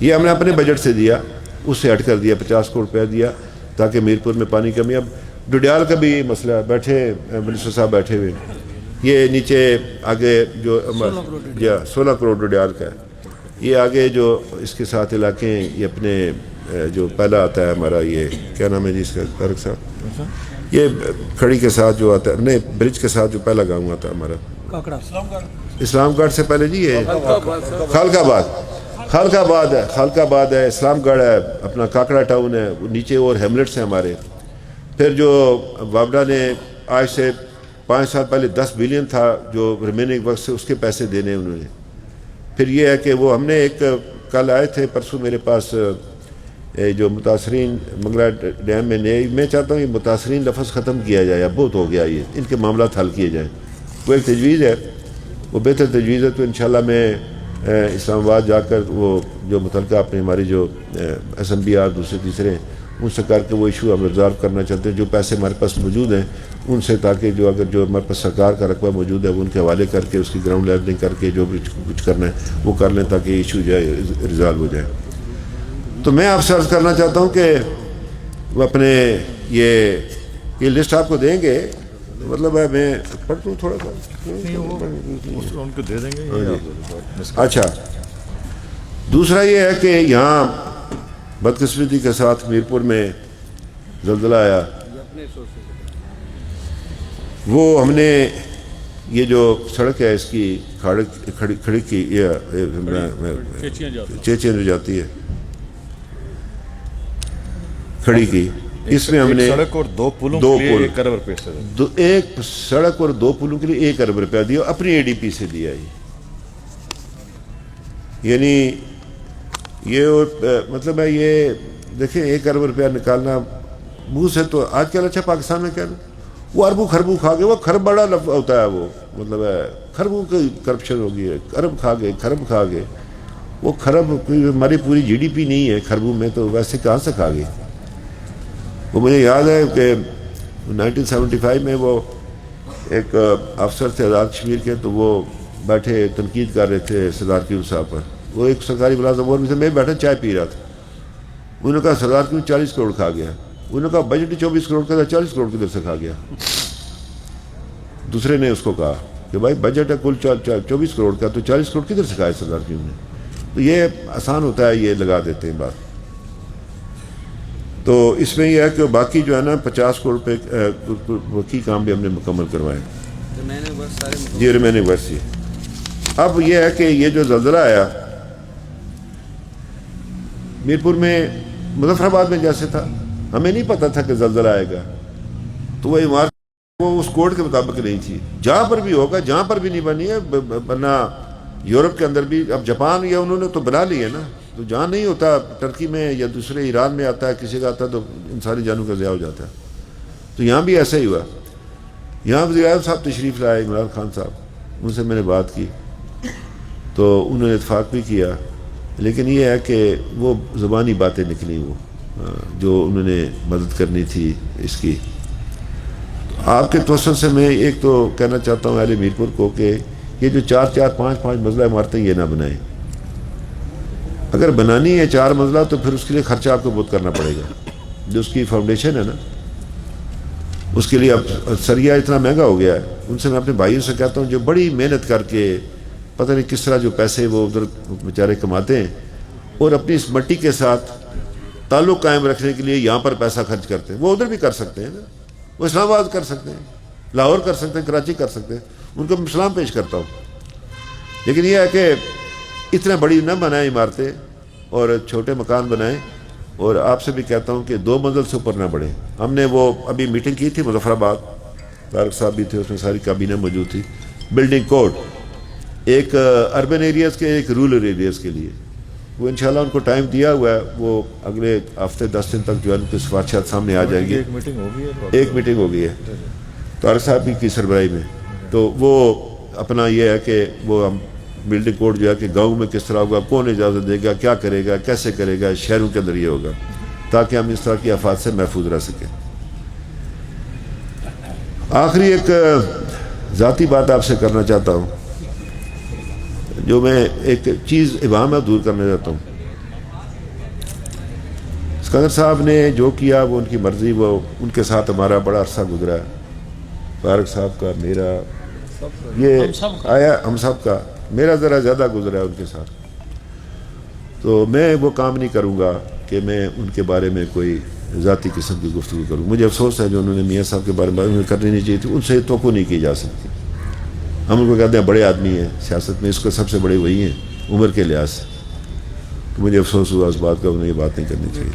یہ ہم نے اپنے بجٹ سے دیا، اس سے ہٹ کر دیا. 50 کروڑ روپیہ دیا تاکہ میرپور میں پانی کمی. اب ڈڈیال کا بھی مسئلہ بیٹھے منسٹر صاحب بیٹھے ہوئے، یہ نیچے آگے جو 16 کروڑ ڈڈیال کا ہے. یہ آگے جو اس کے ساتھ علاقے ہیں یہ اپنے جو پہلا آتا ہے ہمارا یہ کیا نام ہے جی اس کا طارق صاحب، یہ کھڑی کے ساتھ جو آتا ہے نہیں برج کے ساتھ جو پہلا گاؤں آتا ہے ہمارا اسلام گڑھ سے پہلے جی یہ خالق آباد ہے، اسلام گڑھ ہے، اپنا کاکڑا ٹاؤن ہے، نیچے اور ہیملیٹس ہیں ہمارے. پھر جو وابڈا نے آج سے 5 سال پہلے 10 بلین تھا جو ریمیننگ وقت سے اس کے پیسے دینے انہوں نے. پھر یہ ہے کہ وہ ہم نے ایک کل آئے تھے پرسوں میرے پاس جو متاثرین منگلا ڈیم میں چاہتا ہوں یہ متاثرین لفظ ختم کیا جائے، اب بہت ہو گیا، یہ ان کے معاملات حل کیے جائیں. وہ ایک تجویز ہے، وہ بہتر تجویز ہے. تو انشاءاللہ میں اسلام آباد جا کر وہ جو متعلقہ اپنے ہماری جو ایس ایم بی آر دوسرے تیسرے ان سے کر کے وہ ایشو ہم ریزالو کرنا چاہتے ہیں. جو پیسے ہمارے پاس موجود ہیں ان سے، تاکہ جو اگر جو ہمارے پاس سرکار کا رقبہ موجود ہے وہ ان کے حوالے کر کے اس کی گراؤنڈ لیولنگ کر کے جو بھی کچھ کرنا ہے وہ کر لیں تاکہ ایشو جو ہے ریزالو ہو جائے. تو میں آپ سے عرض کرنا چاہتا ہوں کہ وہ اپنے یہ لسٹ آپ کو دیں گے، مطلب ہے میں پڑھ دوں تھوڑا سا ان کو دے دیں گے. اچھا دوسرا یہ ہے کہ یہاں بدقسمتی کے ساتھ میرپور میں زلزلہ آیا. وہ ہم نے یہ جو سڑک ہے اس کی کھڑی کی چیچیاں جو جاتی ہے کھڑی کی، اس میں ہم نے سڑک اور 2 پلوں کے لیے 1 ارب روپے سے ایک سڑک اور 2 پلوں کے لیے 1 ارب روپیہ دیا، اپنی اے ڈی پی سے دیا. یعنی یہ مطلب ہے یہ دیکھیں 1 ارب روپیہ نکالنا منہ سے تو آج کل اچھا پاکستان میں کہنا وہ اربوں خربوں کھا گئے. وہ خرب بڑا لفظ ہوتا ہے، وہ مطلب ہے خربوں کی کرپشن ہوگی ہے، ارب کھا گئے خرب کھا گئے. وہ خرب ہماری پوری جی ڈی پی نہیں ہے خربوں میں، تو ویسے کہاں سے کھا گئے. وہ مجھے یاد ہے کہ 1975 میں وہ ایک افسر تھے آزاد کشمیر کے، تو وہ بیٹھے تنقید کر رہے تھے سردار کیوں صاحب پر. وہ ایک سرکاری ملازم اور میں سے میں بیٹھا چائے پی رہا تھا. انہوں نے کہا سردار کیوں 40 کروڑ کھا گیا. انہوں نے کہا بجٹ 24 کروڑ کا تھا، 40 کروڑ کدھر سے کھا گیا. دوسرے نے اس کو کہا کہ بھائی بجٹ ہے کل 24 کروڑ کا، تو 40 کروڑ کدھر سے کھایا سردار کیوں نے. تو یہ آسان ہوتا ہے، یہ لگا دیتے ہیں بات. تو اس میں یہ ہے کہ باقی جو ہے نا 50 کروڑ روپے کی کام بھی ہم نے مکمل کروائے جی ریمیننگ ورس. اب یہ ہے کہ یہ جو زلزلہ آیا میرپور میں مظفر آباد میں جیسے تھا، ہمیں نہیں پتا تھا کہ زلزلہ آئے گا. تو وہ عمارت وہ اس کوڈ کے مطابق نہیں تھی. جہاں پر بھی ہوگا، جہاں پر بھی نہیں بنی ہے، ورنہ یورپ کے اندر بھی اب جاپان یا انہوں نے تو بنا لی ہے نا، تو جہاں نہیں ہوتا ٹرکی میں یا دوسرے ایران میں آتا ہے کسی کا آتا ہے تو انسانی جانوں کا ضیاع ہو جاتا ہے. تو یہاں بھی ایسا ہی ہوا. یہاں وزیر اعظم صاحب تشریف لائے عمران خان صاحب, ان سے میں نے بات کی تو انہوں نے اتفاق بھی کیا, لیکن یہ ہے کہ وہ زبانی باتیں نکلیں وہ جو انہوں نے مدد کرنی تھی اس کی. آپ کے توسط سے میں ایک تو کہنا چاہتا ہوں اہل میرپور کو کہ یہ جو 4-4 5-5 منزلہ عمارتیں یہ نہ بنائیں. اگر بنانی ہے 4 منزلہ تو پھر اس کے لیے خرچہ آپ کو بہت کرنا پڑے گا. جو اس کی فاؤنڈیشن ہے نا اس کے لیے اب سریا اتنا مہنگا ہو گیا ہے. ان سے میں اپنے بھائیوں سے کہتا ہوں جو بڑی محنت کر کے پتہ نہیں کس طرح جو پیسے وہ ادھر بیچارے کماتے ہیں اور اپنی اس مٹی کے ساتھ تعلق قائم رکھنے کے لیے یہاں پر پیسہ خرچ کرتے ہیں, وہ ادھر بھی کر سکتے ہیں نا, وہ اسلام آباد کر سکتے ہیں, لاہور کر سکتے ہیں, کراچی کر سکتے ہیں. ان کو میں سلام پیش کرتا ہوں. لیکن یہ ہے کہ اتنے بڑی نہ بنائیں عمارتیں اور چھوٹے مکان بنائیں. اور آپ سے بھی کہتا ہوں کہ 2 منزل سے اوپر نہ بڑھیں. ہم نے وہ ابھی میٹنگ کی تھی مظفر آباد, طارق صاحب بھی تھے, اس میں ساری کابینہ موجود تھی. بلڈنگ کوڈ ایک اربن ایریاز کے ایک رورل ایریاز کے لیے, وہ انشاءاللہ ان کو ٹائم دیا ہوا ہے. وہ اگلے ہفتے 10 دن تک جو ہے ان کی سفارشات سامنے آ جائیں گی. ایک میٹنگ ہو گئی ہے طارق صاحب کی سربراہی میں. تو وہ اپنا یہ ہے کہ وہ ہم بلڈنگ کوڈ جو ہے کہ گاؤں میں کس طرح ہوگا, کون اجازت دے گا, کیا کرے گا, کیسے کرے گا, شہروں کے اندر یہ ہوگا تاکہ ہم اس طرح کی آفات سے محفوظ رہ سکیں. آخری ایک ذاتی بات آپ سے کرنا چاہتا ہوں, جو میں ایک چیز ابہام ہے دور کرنا چاہتا ہوں. اسکندر صاحب نے جو کیا وہ ان کی مرضی, وہ ان کے ساتھ ہمارا بڑا عرصہ گزرا ہے. طارق صاحب کا, میرا, یہ آیا ہم سب کا, میرا ذرا زیادہ گزرا ہے ان کے ساتھ. تو میں وہ کام نہیں کروں گا کہ میں ان کے بارے میں کوئی ذاتی قسم کی گفتگو کروں. مجھے افسوس ہے جو انہوں نے میاں صاحب کے بارے میں کرنی نہیں چاہیے تھی, ان سے توقع نہیں کی جا سکتی. ہم ان کو کہتے ہیں بڑے آدمی ہیں سیاست میں, اس کو سب سے بڑے وہی ہیں عمر کے لحاظ سے. تو مجھے افسوس ہوا اس بات کا, انہیں یہ بات نہیں کرنی چاہیے.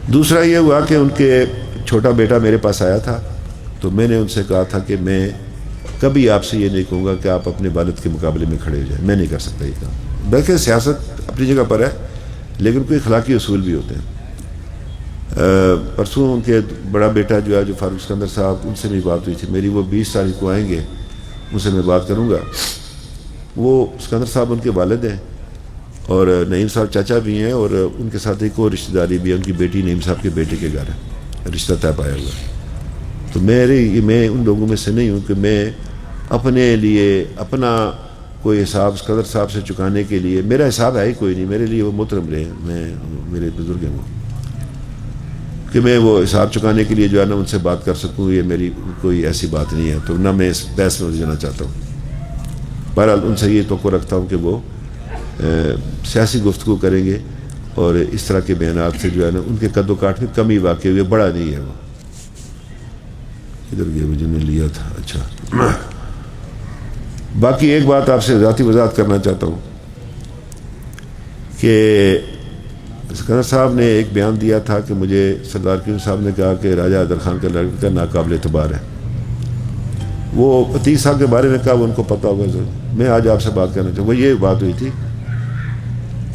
دوسرا یہ ہوا کہ ان کے چھوٹا بیٹا میرے پاس آیا تھا, تو میں نے ان سے کہا تھا کہ میں کبھی آپ سے یہ نہیں کہوں گا کہ آپ اپنے والد کے مقابلے میں کھڑے ہو جائیں. میں نہیں کر سکتا یہ کام. بلکہ سیاست اپنی جگہ پر ہے لیکن کوئی اخلاقی اصول بھی ہوتے ہیں. پرسوں ان کے بڑا بیٹا جو ہے جو فاروق اسکندر صاحب, ان سے میری بات ہوئی تھی میری. وہ 20 تاریخ کو آئیں گے, ان سے میں بات کروں گا. وہ اسکندر صاحب ان کے والد ہیں اور نعیم صاحب چاچا بھی ہیں, اور ان کے ساتھ ایک اور رشتہ داری بھی ہے, ان کی بیٹی نعیم صاحب کے بیٹے کے گھر ہے, رشتہ طے پایا ہوا ہے. تو میں ان لوگوں میں سے نہیں ہوں کہ میں اپنے لیے اپنا کوئی حساب اسکندر صاحب سے چکانے کے لیے, میرا حساب ہے ہی کوئی نہیں. میرے لیے وہ محترم رہے, میں میرے بزرگ ہیں وہ, کہ میں وہ حساب چکانے کے لیے جو ہے نا ان سے بات کر سکوں, یہ میری کوئی ایسی بات نہیں ہے. تو نہ میں اس بحث میں جانا چاہتا ہوں. بہرحال ان سے یہ توقع رکھتا ہوں کہ وہ سیاسی گفتگو کریں گے اور اس طرح کے بیانات سے جو ہے نا ان کے قد و کاٹ میں کمی واقع ہوئی. بڑا نہیں ہے وہ. ادھر گیا مجھے نے لیا تھا. اچھا, باقی ایک بات آپ سے ذاتی وضاحت کرنا چاہتا ہوں کہ اسکندر صاحب نے ایک بیان دیا تھا کہ مجھے سردار کریم صاحب نے کہا کہ راجہ حیدر خان کا لڑکا ناقابل اعتبار ہے. وہ عتیق صاحب کے بارے میں کہا, وہ ان کو پتہ ہوگا. میں آج آپ سے بات کرنا چاہتا ہوں. وہ یہ بات ہوئی تھی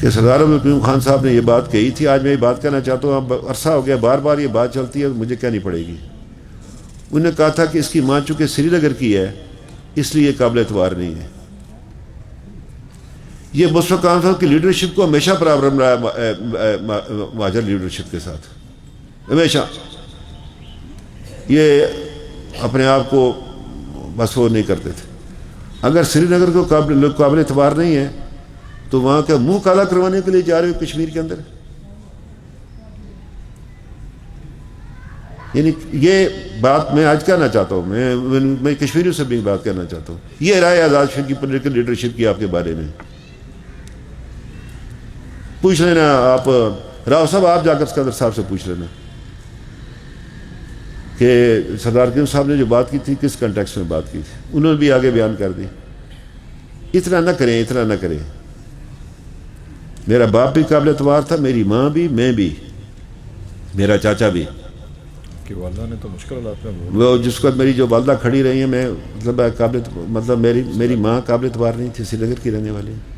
کہ سردار عبد الکریم خان صاحب نے یہ بات کہی تھی. آج میں یہ بات کرنا چاہتا ہوں, اب عرصہ ہو گیا, بار بار یہ بات چلتی ہے, مجھے کہنی پڑے گی. انہوں نے کہا تھا کہ اس کی ماں چونکہ سری نگر کی ہے اس لیے قابل اعتبار نہیں ہے. یہ مشفق خان صاحب کی لیڈرشپ کو ہمیشہ پرابلم رہا ہے مہاجر لیڈرشپ کے ساتھ, ہمیشہ. یہ اپنے آپ کو بس وہ نہیں کرتے تھے. اگر سری نگر کو قابل اعتبار نہیں ہے تو وہاں کا منہ کالا کروانے کے لیے جا رہے ہو کشمیر کے اندر. یعنی یہ بات میں آج کہنا چاہتا ہوں, میں کشمیریوں سے بھی بات کرنا چاہتا ہوں. یہ رائے آزاد شہر کی پولیٹیکل لیڈرشپ کی آپ کے بارے میں پوچھ لینا. آپ راؤ صاحب, آپ جا کر اسکندر صاحب سے پوچھ لینا کہ سردار کریم صاحب نے جو بات کی تھی کس کنٹیکسٹ میں بات کی تھی. انہوں نے بھی آگے بیان کر دی. اتنا نہ کریں, اتنا نہ کریں. میرا باپ بھی قابل اعتبار تھا, میری ماں بھی, میں بھی, میرا چاچا بھی. کہ والدہ نے تو مشکل حالات میں وہ جس کو میری جو والدہ کھڑی رہی ہیں, میں مطلب میری ماں قابل اعتبار نہیں تھی, سری نگر کی رہنے والی.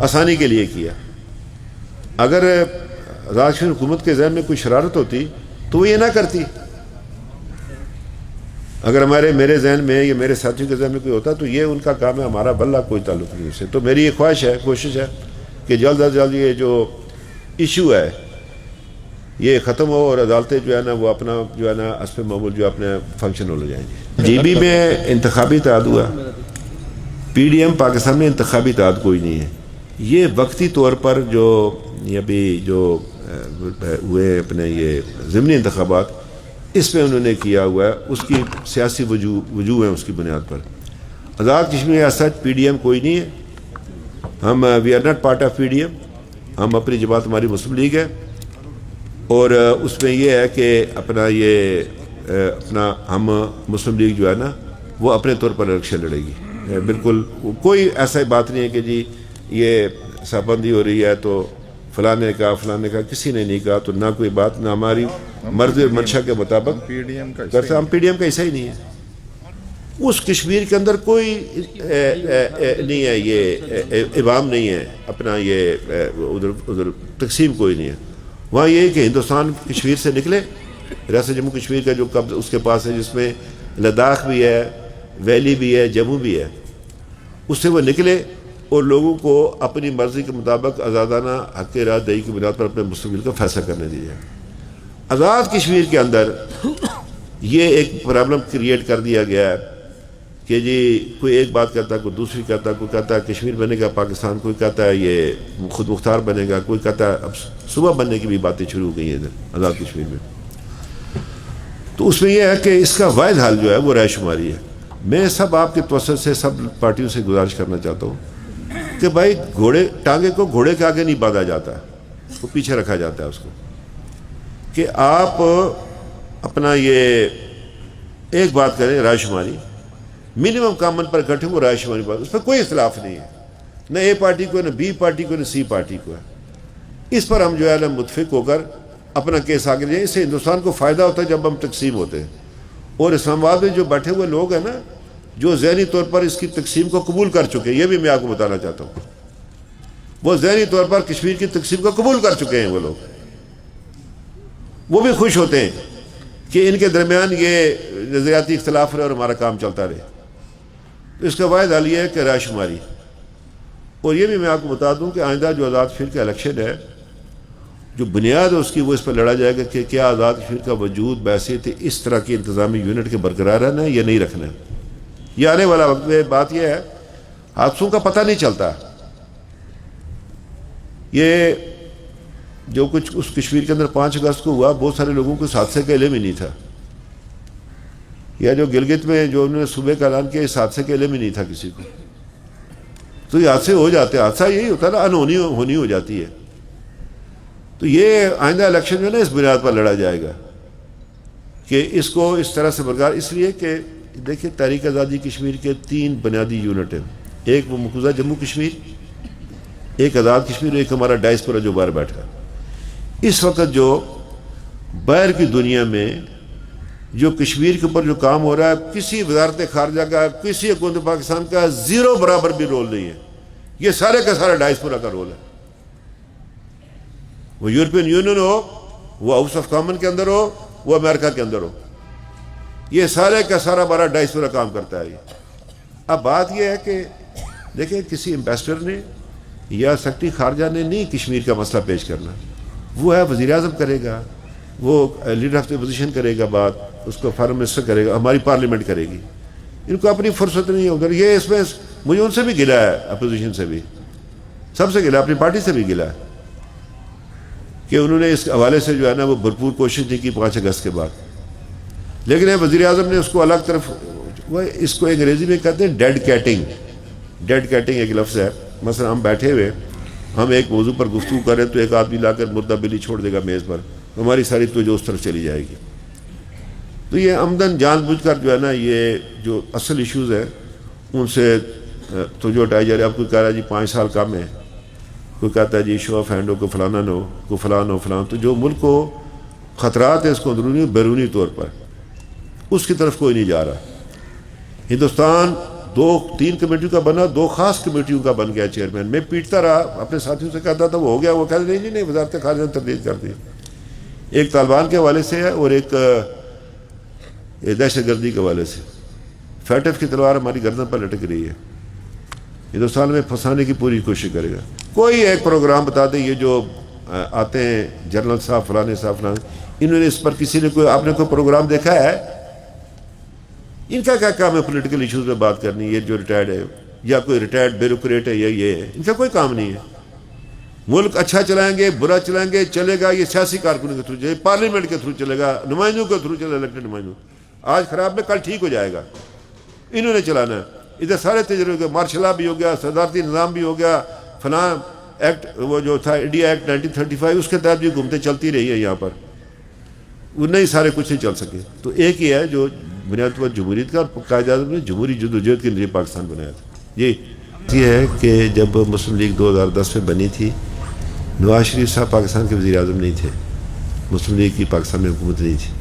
آسانی کے لیے کیا. اگر آزاد کشمیر حکومت کے ذہن میں کوئی شرارت ہوتی تو وہ یہ نہ کرتی. اگر میرے ذہن میں یا میرے ساتھیوں کے ذہن میں کوئی ہوتا تو یہ ان کا کام ہے, ہمارا بلّہ کوئی تعلق نہیں اس سے. تو میری یہ خواہش ہے, کوشش ہے کہ جلد از جلد یہ جو ایشو ہے یہ ختم ہو اور عدالتیں جو ہے نا وہ اپنا جو ہے نا حسب معمول جو اپنے فنکشنل ہو جائیں گے. جی بی میں انتخابی اتحاد ہوا, پی ڈی ایم پاکستان میں انتخابی اتحاد کوئی نہیں ہے. یہ وقتی طور پر جو ابھی جو ہوئے اپنے یہ ضمنی انتخابات اس میں انہوں نے کیا ہوا ہے, اس کی سیاسی وجوہ ہیں اس کی بنیاد پر. Azad Kashmir is such P D M کوئی نہیں ہے. ہم we are not part of P D M. ہم اپنی جماعت ہماری مسلم لیگ ہے اور اس میں یہ ہے کہ اپنا ہم مسلم لیگ جو ہے نا وہ اپنے طور پر الیکشن لڑے گی. بالکل کوئی ایسا بات نہیں ہے کہ جی یہ سابندی ہو رہی ہے تو فلاں نے کہا, کسی نے نہیں کہا. تو نہ کوئی بات, نہ ہماری مرضی اور منشا کے مطابق پی ڈی ایم کا ہم پی ڈی ایم کا حصہ ہی نہیں ہے. اس کشمیر کے اندر کوئی نہیں ہے, یہ عوام نہیں ہے, اپنا یہ ادھر تقسیم کوئی نہیں ہے. وہاں یہ ہے کہ ہندوستان کشمیر سے نکلے, ریاست جموں کشمیر کا جو قبض اس کے پاس ہے, جس میں لداخ بھی ہے, ویلی بھی ہے, جموں بھی ہے, اس سے وہ نکلے اور لوگوں کو اپنی مرضی کے مطابق آزادانہ حق رائے دہی کی بنیاد پر اپنے مستقبل کا فیصلہ کرنے دیجیے. آزاد کشمیر کے اندر یہ ایک پرابلم کریٹ کر دیا گیا ہے کہ جی کوئی ایک بات کہتا ہے, کوئی دوسری کہتا ہے. کوئی کہتا ہے کشمیر بنے گا پاکستان, کوئی کہتا ہے یہ خود مختار بنے گا, کوئی کہتا ہے اب صوبہ بننے کی بھی باتیں شروع ہو گئی ہیں ادھر آزاد کشمیر میں. تو اس میں یہ ہے کہ اس کا واحد حل جو ہے وہ رائے شماری ہے. میں سب آپ کے توسط سے سب پارٹیوں سے گزارش کرنا چاہتا ہوں کہ بھائی ٹانگے کو گھوڑے کے آگے نہیں باندھا جاتا, وہ پیچھے رکھا جاتا ہے اس کو, کہ آپ اپنا یہ ایک بات کریں رائے شماری, منیمم کامن پر اکٹھے وہ رائے شماری بات, اس پر کوئی اختلاف نہیں ہے, نہ اے پارٹی کو, نہ بی پارٹی کو, نہ سی پارٹی کو ہے. اس پر ہم جو ہے نا متفق ہو کر اپنا کیس آگے لیں. اس سے ہندوستان کو فائدہ ہوتا ہے جب ہم تقسیم ہوتے ہیں. اور اسلام آباد میں جو بیٹھے ہوئے لوگ ہیں نا جو ذہنی طور پر اس کی تقسیم کو قبول کر چکے ہیں, یہ بھی میں آپ کو بتانا چاہتا ہوں, وہ ذہنی طور پر کشمیر کی تقسیم کو قبول کر چکے ہیں. وہ لوگ وہ بھی خوش ہوتے ہیں کہ ان کے درمیان یہ نظریاتی اختلاف رہے اور ہمارا کام چلتا رہے. تو اس کا واحد حل یہ ہے کہ رائے شماری. اور یہ بھی میں آپ کو بتا دوں کہ آئندہ جو آزاد کشمیر کا الیکشن ہے, جو بنیاد ہے اس کی, وہ اس پر لڑا جائے گا کہ کیا آزاد کشمیر کا وجود بحیثیت اس طرح کی انتظامی یونٹ کے برقرار رہنا ہے یا نہیں رکھنا ہے. یہ آنے والا وقت میں بات یہ ہے, حادثوں کا پتہ نہیں چلتا. یہ جو کچھ اس کشمیر کے اندر 5 اگست کو ہوا, بہت سارے لوگوں کو اس حادثے کا علم ہی نہیں تھا. یا جو گلگت میں جو انہوں نے صوبے کا اعلان کیا, اس حادثے کا علم ہی نہیں تھا کسی کو. تو یہ حادثے ہو جاتے ہیں, حادثہ یہی ہوتا ہے نا, انہونی ہونی ہو جاتی ہے. تو یہ آئندہ الیکشن جو ہے نا اس بنیاد پر لڑا جائے گا کہ اس کو اس طرح سے برقرار, اس لیے کہ دیکھیں تحریک آزادی کشمیر کے 3 بنیادی یونٹ ہیں. ایک وہ مقبوضہ جموں کشمیر, ایک آزاد کشمیر, ایک ہمارا ڈائسپورا جو باہر بیٹھا. اس وقت جو باہر کی دنیا میں جو کشمیر کے اوپر جو کام ہو رہا ہے, کسی وزارت خارجہ کا, کسی حکومت پاکستان کا 0 برابر بھی رول نہیں ہے. یہ سارے کا سارا ڈائسپورا کا رول ہے. وہ یورپین یونین ہو, وہ ہاؤس آف کامن کے اندر ہو, وہ امریکہ کے اندر ہو, یہ سارے کا سارا ہمارا ڈائسپورا کام کرتا ہے. اب بات یہ ہے کہ دیکھیں کسی امبیسڈر نے یا سیکرٹری خارجہ نے نہیں کشمیر کا مسئلہ پیش کرنا, وہ ہے وزیر اعظم کرے گا, وہ لیڈر آف دی اپوزیشن کرے گا بات, اس کو فارم منسٹر کرے گا, ہماری پارلیمنٹ کرے گی. ان کو اپنی فرصت نہیں ہوگا. یہ اس میں مجھے ان سے بھی گلا ہے, اپوزیشن سے بھی, سب سے گلا, اپنی پارٹی سے بھی گلا ہے کہ انہوں نے اس حوالے سے جو ہے نا وہ بھرپور کوشش نہیں کی 5 اگست کے بعد. لیکن وزیر اعظم نے اس کو الگ طرف, وہ اس کو انگریزی میں کہتے ہیں ڈیڈ کیٹنگ. ڈیڈ کیٹنگ ایک لفظ ہے. مثلا ہم بیٹھے ہوئے, ہم ایک موضوع پر گفتگو کریں تو ایک آدمی لا کر مردہ بلی چھوڑ دے گا میز پر, ہماری ساری توجہ اس طرف چلی جائے گی. تو یہ عمدن جان بوجھ کر جو ہے نا یہ جو اصل ایشوز ہیں ان سے توجہ ہٹائی جا رہی ہے. اب کوئی کہہ رہا ہے جی 5 سال کم ہے, کوئی کہتا ہے جی شو آف ہینڈ ہو, کوئی فلانا نہ ہو, کوئی فلان ہو فلان. تو جو ملک کو خطرات ہیں اس کو اندرونی بیرونی طور پر, اس کی طرف کوئی نہیں جا رہا. ہندوستان 2-3 کمیٹیوں کا بنا, 2 خاص کمیٹیوں کا بن گیا چیئرمین. میں پیٹتا رہا, اپنے ساتھیوں سے کہتا تھا وہ ہو گیا, وہ کہتے نہیں وزارت خارجہ نے تردید کر دی. ایک طالبان کے حوالے سے ہے اور ایک دہشت گردی کے حوالے سے. فیٹف کی تلوار ہماری گردن پر لٹک رہی ہے, ہندوستان میں پھنسانے کی پوری کوشش کرے گا. کوئی ایک پروگرام بتا دے, یہ جو آتے ہیں جنرل صاحب فلانے صاحب فلانے, انہوں نے اس پر کسی نے کوئی, آپ نے کوئی پروگرام دیکھا ہے؟ ان کا کیا کام ہے پولیٹیکل ایشوز میں بات کرنی؟ یہ جو ریٹائرڈ ہے یا کوئی ریٹائرڈ بیوروکریٹ ہے یا یہ ہے, ان کا کوئی کام نہیں ہے. ملک اچھا چلائیں گے برا چلائیں گے, چلے گا یہ سیاسی کارکنوں کے تھرو, پارلیمنٹ کے تھرو چلے گا, نمائندوں کے تھرو چلے گا, الیکٹڈ نمائندوں. آج خراب میں کل ٹھیک ہو جائے گا, انہوں نے چلانا ہے. ادھر سارے تجربے کے مارشل لا بھی ہو گیا, صدارتی نظام بھی ہو گیا, فلاں ایکٹ وہ جو تھا انڈیا ایکٹ 1935 اس کے تحت بھی گھومتے چلتی رہی ہے یہاں پر, وہ نہیں سارے کچھ نہیں چل سکے. تو ایک ہی ہے جو بنیاد پر جمہوریت کا, اور قائد اعظم نے جمہوری جدوجہد کے لیے پاکستان بنایا تھا. یہ ہے کہ جب مسلم لیگ 2010 میں بنی تھی, نواز شریف صاحب پاکستان کے وزیر اعظم نہیں تھے, مسلم لیگ کی پاکستان میں حکومت نہیں تھی,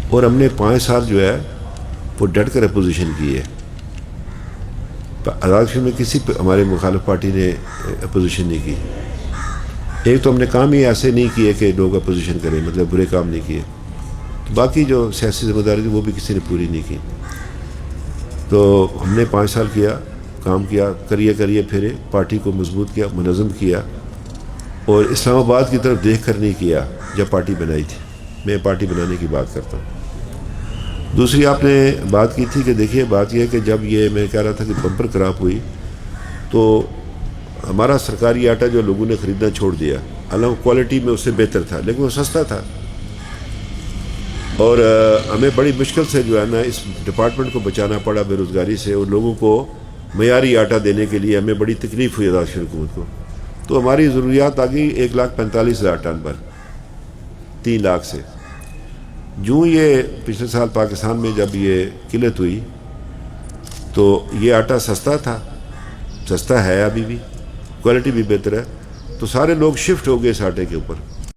اور ہم نے 5 سال جو ہے وہ ڈٹ کر اپوزیشن کی ہے. آزاد کشمیر میں کسی ہمارے مخالف پارٹی نے اپوزیشن نہیں کی. ایک تو ہم نے کام ہی ایسے نہیں کیے کہ لوگ اپوزیشن کریں, مطلب برے کام نہیں کیے. تو باقی جو سیاسی ذمہ داری تھی وہ بھی کسی نے پوری نہیں کی. تو ہم نے 5 سال کیا, کام کیا, کریے پھرے, پارٹی کو مضبوط کیا, منظم کیا, اور اسلام آباد کی طرف دیکھ کر نہیں کیا جب پارٹی بنائی تھی. میں پارٹی بنانے کی بات کرتا ہوں. دوسری آپ نے بات کی تھی کہ دیکھیے بات یہ ہے کہ جب یہ میں کہہ رہا تھا کہ بمپر کراپ ہوئی تو ہمارا سرکاری آٹا جو لوگوں نے خریدنا چھوڑ دیا, حالانکہ کوالٹی میں اس سے بہتر تھا لیکن وہ سستا تھا, اور ہمیں بڑی مشکل سے جو ہے نا اس ڈپارٹمنٹ کو بچانا پڑا بے روزگاری سے, اور لوگوں کو معیاری آٹا دینے کے لیے ہمیں بڑی تکلیف ہوئی آزاد کشمیر حکومت کو. تو ہماری ضروریات آ گئی 1,45,000 ٹن پر 3 لاکھ سے. جو یہ پچھلے سال پاکستان میں جب یہ قلت ہوئی تو یہ آٹا سستا تھا, سستا ہے ابھی بھی, کوالٹی بھی بہتر ہے, تو سارے لوگ شفٹ ہو گئے اس آٹے کے اوپر.